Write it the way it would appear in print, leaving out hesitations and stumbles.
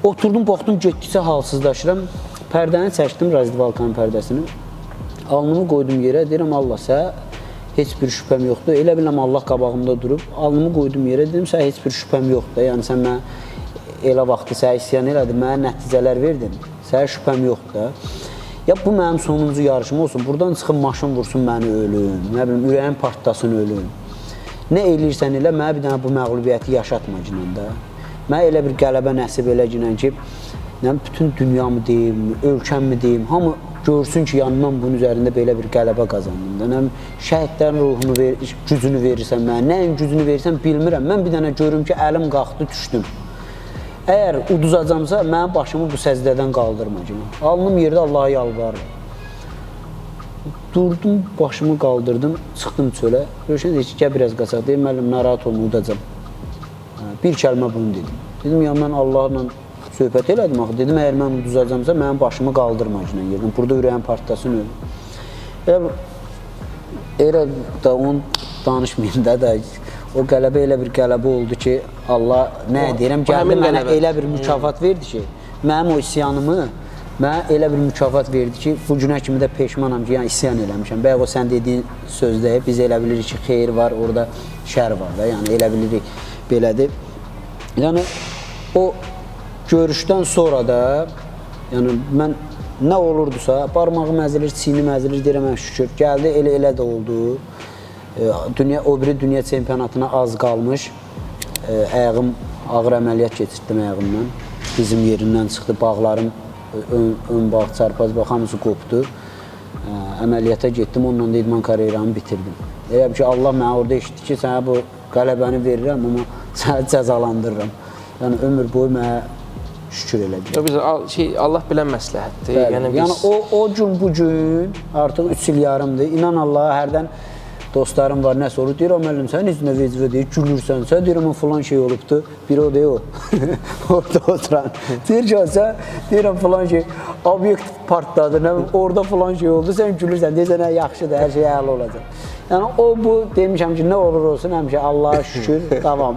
Oturdum, baxdım, getdikcə halsızlaşıram. Pərdəni çəkdim, Razid Balkanın pərdəsini. Alnımı qoydum yerə, deyirəm Allah sənə heç bir şübhəm yoxdur. Elə biləm Allah qabağımda durub, alnımı qoydum yerə, dedim sənə heç bir şübhəm yoxdur. Yəni sən mənə elə vaxtı sənə isyan elədin, mənə nəticələr verdin, sənə şübhəm yoxdur. Ya bu mənim sonuncu yarışım olsun, buradan çıxıb maşın vursun məni ölüm, nə bilim, ürəyim partlasın ölüm. Nə eləyirsən elə, mənə bir dənə bu məğlubiyyəti yaşatma ginən də. Mənə elə bir qələbə nəsib elə ginən ki, bütün dünyamı deyim, ölkəmmi deyim, hamı görsün ki, yanından bunun üzərində belə bir qələbə qazandım. Şəhidlərin ruhunu, gücünü verirsən mənə, nəyin gücünü verirsən bilmirəm. Mən bir dənə görüm ki, əlim qalxdı, düşdüm. Əgər uduzacamsa, mənim başımı bu səzdədən qaldırma kimi. Alnım yerdə Allaha yalvarırım. Durdum, başımı qaldırdım, çıxdım çölə. Rövşən deyir ki, gəl biraz qaçaq. Deyim, müəllim, narahat olma, udacam. Bir kəlmə bunu dedim. Dedim, ya mən Allahla söhbət elədim axı. Dedim, əgər mən uduzacamsa, mənim başımı qaldırma kimi yerdən. Burada ürəyən partlasın ölüm. Elə da onu danışmayayım da, o qələbə elə bir qələbə oldu ki, Allah, nə deyirəm, gəldi mənə elə bir mükafat verdi ki, mənim o isyanımı, mənə elə bir mükafat verdi ki, bu günə kimi də peşmanam ki, yəni isyan eləmişəm. Bəyək o sən dediyin sözdə, biz elə bilirik ki, xeyir var, orada şər var da, yəni elə bilirik belədir. Yəni, o görüşdən sonra da, yəni mən nə olurdusa, barmağım əzilir, çiynim əzilir, deyirəm, şükür, gəldi, elə də oldu. O biri dünya çempionatına az qalmış, ayağım, ağır əməliyyat keçirdim ayağımdan, dizim yerindən çıxdı, bağlarım, ön bağ, çarpaz bağ, hamısı qopdu. Əməliyyata getdim, onunla da idman karyeramı bitirdim. Elə bir ki, Allah mənə orada eşitdi ki, sənə bu qələbəni verirəm, amma sənə cəzalandırıram. Yəni, ömür boyu mənə şükür elədim. Allah bilən məsləhətdir. Yəni, o gün, bu gün artıq 3 il yarımdır. İnan Allaha, hərdən dostlarım var, nəsə olur, deyir, müəllim, sən necə vecivə deyir, gülürsən, sən deyir, amma filan şey olubdur, biri o deyir o, orada oturan. Deyir ki, sən, deyirəm, filan şey, obyekt partladı, orada filan şey oldu, sən gülürsən, deyirsən, yaxşıdır, hər şey əla olacaq. Yəni, o, bu, demişəm ki, nə olur olsun, həmişə Allaha şükür, davam.